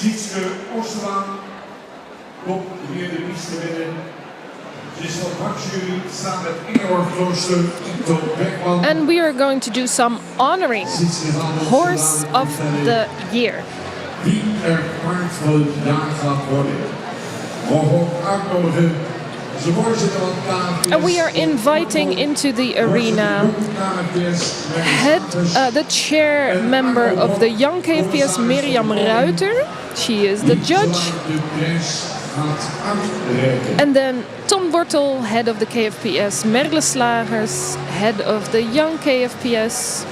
Sietske Oosterbaan komt weer de piste winnen. Ze is van vakjury samen met Ingeborg Klooster en Toon Beckman. And we are going to do some honoring Horse of the Year. Wie er paard van het jaar gaat worden. Mogen we ook uitnodigen. And we are inviting into the arena the chair member of the Young KFPS, Mirjam Ruiter. She is the judge. And then Tom Wortel, head of the KFPS, Merle Slagers, head of the Young KFPS.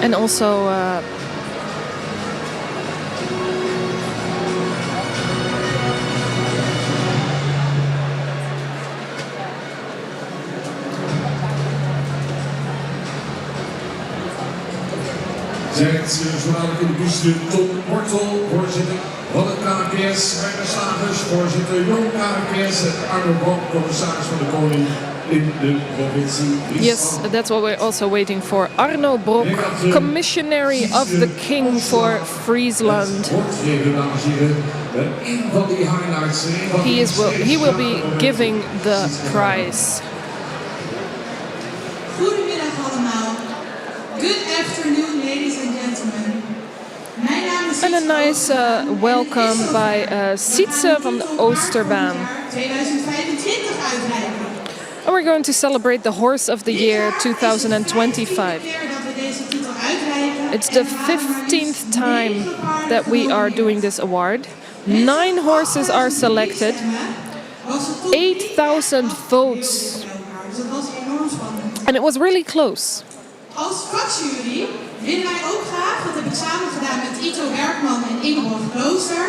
And also Zegt zo dadelijk in de piste Tom Wortel, voorzitter van het KNPS, Merle Slagers, voorzitter Jong KNPS en Arno Bok, commissaris van de Koning in de provincie Friesland. Yes, that's what we're also waiting for. Arno Brok, Commissionary of the King for Friesland. He will be giving the prize. Goedemiddag allemaal. Good afternoon, ladies and gentlemen. Mijn naam is And a nice welcome by Sietse van de Oosterbaan. 2025 uitreiken. And we're going to celebrate the Horse of the Year 2025. It's the 15th time that we are doing this award. 9 horses are selected. 8,000 votes. And it was really close. Als vakjury willen wij ook graag, dat heb ik samen gedaan met Ito Werkman en Ingeborg Klooster,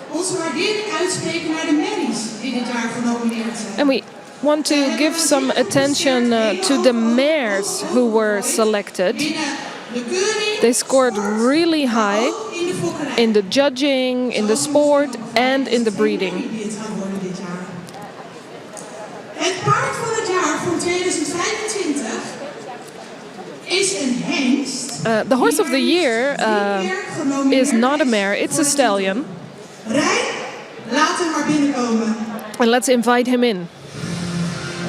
onze waardering uitspreken naar de merries die dit jaar genomineerd zijn. And we want to give some attention to the mares who were selected. They scored really high in the judging, in the sport and in the breeding. Het paard van het jaar van 2025 is een hengst. The horse of the year is not a mare, it's a stallion. Rijn, laat hem maar binnenkomen. And let's invite him in.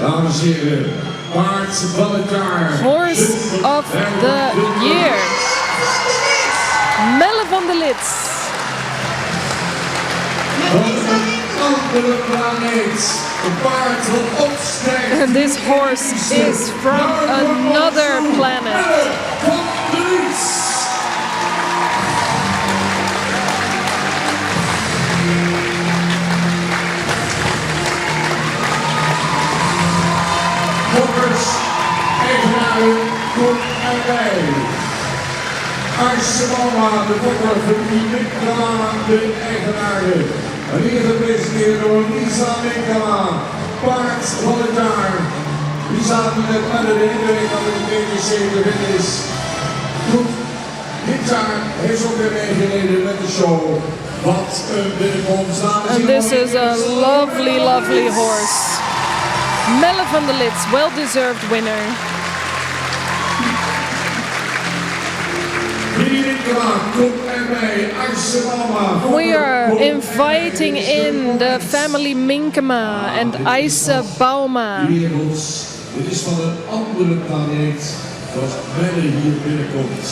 Dames en heren, paard van het jaar. Horse of the year. Melle van der Lits. Andere planeet. Een paard van opstijgt. And this horse is from another planet. Van der Lits. Fokkers, eigenaren, kom erbij. Arsenalma, de fokker van Minkama, de eigenaren. En hier gepresenteerd door Lisa Minkama, paard van het jaar. Lisa met verder de indruk dat het BDC te winnen is. Goed, dit jaar heeft ze ook weer meegereden met de show. Wat een binnenkomst. And this is a lovely, lovely horse. Melle van der Lits, well-deserved winner. We are inviting in the family Minkema and Isa Bauma. Dit is van een andere planeet dat Melle hier binnenkomt.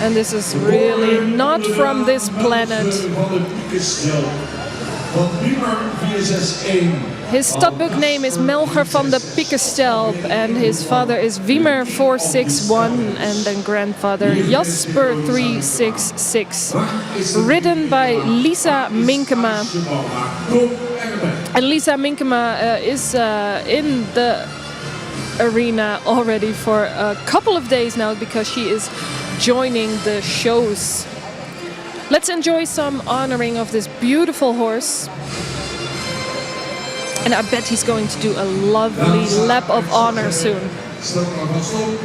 And this is really not from this planet. Van de Piekenstel van Wiemer 461. His stadbook name is Melger van de Piekenstelp, and his father is Wiemer 461 and then grandfather Jasper 366. Ridden by Lisa Minkema. And Lisa Minkema is in the arena already for a couple of days now because she is joining the shows. Let's enjoy some honoring of this beautiful horse. And I bet he's going to do a lovely lap of honor soon. Stel maar vast op.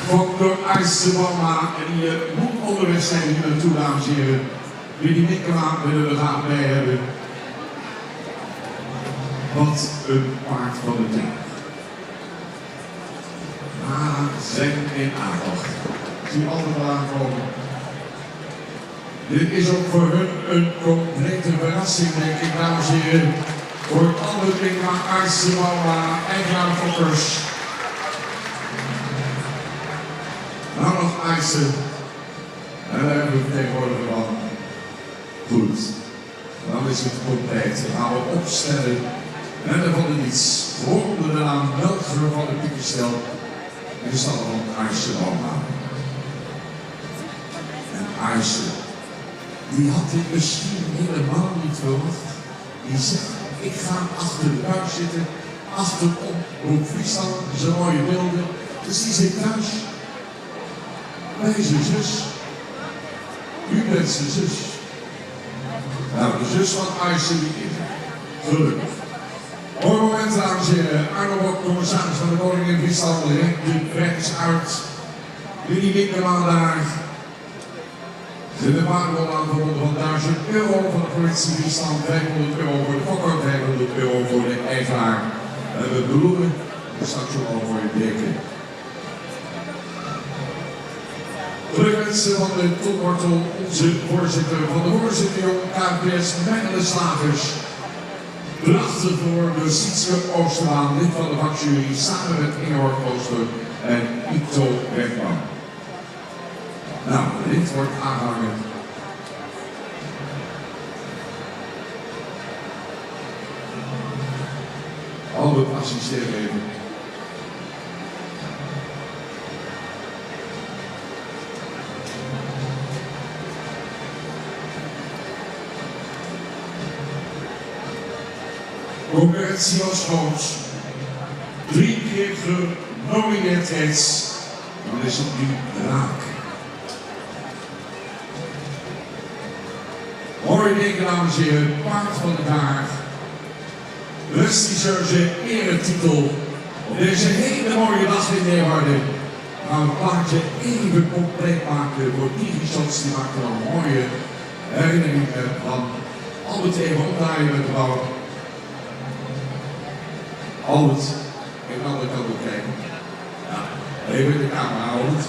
Dr. IJsselmama, en die moet onderweg zijn hier naartoe, dames en heren. Wie die Minkema willen we graag bij hebben. Wat een paard van de tijd. zijn in aandacht. Ik zie altijd wel aankomen. Dit is ook voor hun een complete verrassing, denk ik, dames en heren. Voor het andere ding van Aartse Mama, Eigenaar Fokkers. Nou nog Aartse. En daar hebben we het tegenwoordig van. Goed. Dan is het compleet. Dan gaan we opstellen. En dan van de niets. Onder de naam Melcher van de Piekerstel. En de stad van Aartse Mama. En Aartse. Die had dit misschien helemaal niet verwacht. Die zegt, ik ga achter de buis zitten, achterop op Friesland, zijn mooie beelden. Dus die zit thuis. Bij zijn zus. U bent zijn zus. Nou, de zus van Aartse die is er. Gelukkig. Mooi moment, dames en heren. Arno Bok, commissaris van de Koning in Friesland, de rechts uit. Willy Winkelman daar. De waardevolle aan verbonden van €1000 van de provincie Friesland, €500 voor de fokker, €500 voor de eigenaar. En we beloeren, straks ook al voor je breken. Gelukwensen van de Tolwortel, onze voorzitter van de voorzitterjong KPS Mengele Slagers. Bedachten voor de Sietske Oostermaan, lid van de vakjury, samen met Ingeborg Ooster en Ito Bergman. Nou, dit wordt aangehangen. Albert, assisteer even. Concurrentie was groot. 3 keer genomineerd reeds. Dan is het nu raak. Mooie dingen, dames en heren, paard van het jaar. Prestigieuze eretitel. Op deze hele mooie dag in Leeuwarden gaan we het plaatje even compleet maken voor Digishots. Die maken dan mooie herinneringen van Albert even opdraaien met de bouw. Albert, ik kan de andere kant op kijken. Ja, even in de camera, Albert.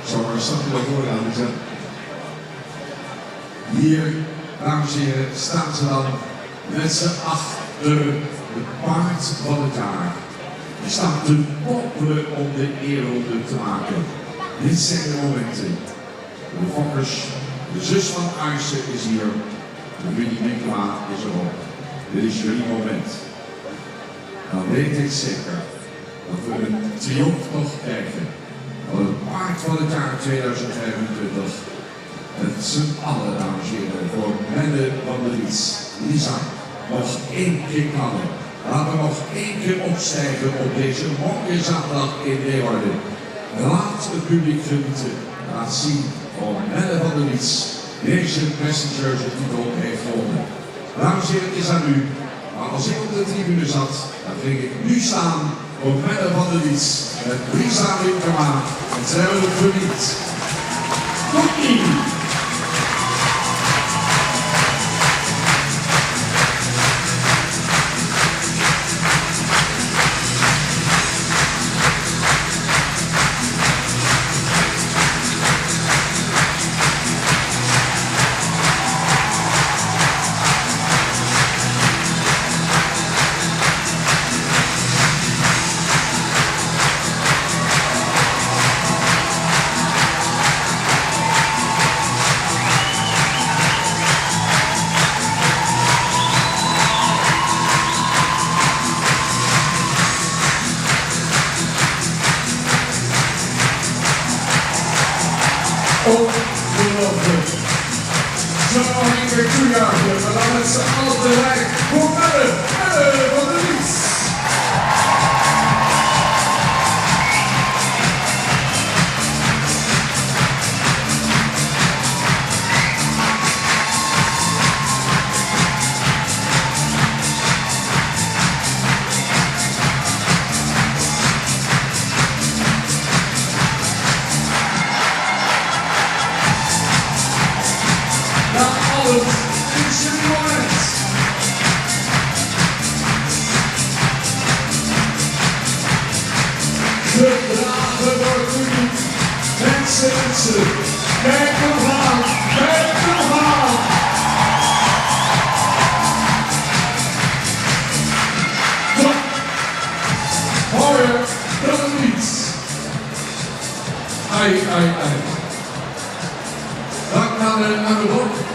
Zo, maar stap je daarvoor aan zetten. Hier, dames en heren, staan ze dan met z'n achter het paard van het jaar. Die staan te poppelen om de eerronde te maken. Dit zijn de momenten. De fokkers, de zus van Aartse is hier. De Willy Winkela is erop. Dit is jullie moment. Dan weet ik zeker dat we een triomf nog krijgen. Van het paard van het jaar 2025. Met z'n allen, dames en heren, voor Melle van der Lies. Lisa, nog 1 keer knallen. Laten we nog 1 keer opstijgen op deze mooie zaterdag in Leeuwarden. Laat het publiek genieten. Laat zien hoe Melle van der Lies deze prestigieuze titel heeft gewonnen. Dames en heren, het is aan u. Maar als ik op de tribune zat, dan ging ik nu staan voor Melle van der Lies. Met Lisa Winkelma. En ze hebben het verdiend. Goed-ie! Ongelooflijk. Zo nog een keer toejuichen, maar dan met z'n allen tegelijk voor Melle van der Lies. Dit is jullie moment. mensen. Kijk nog aan. Kijk nog aan. Zo. Mooier dan niets. Ai, ai, ai. Dan gaan we aan de bord.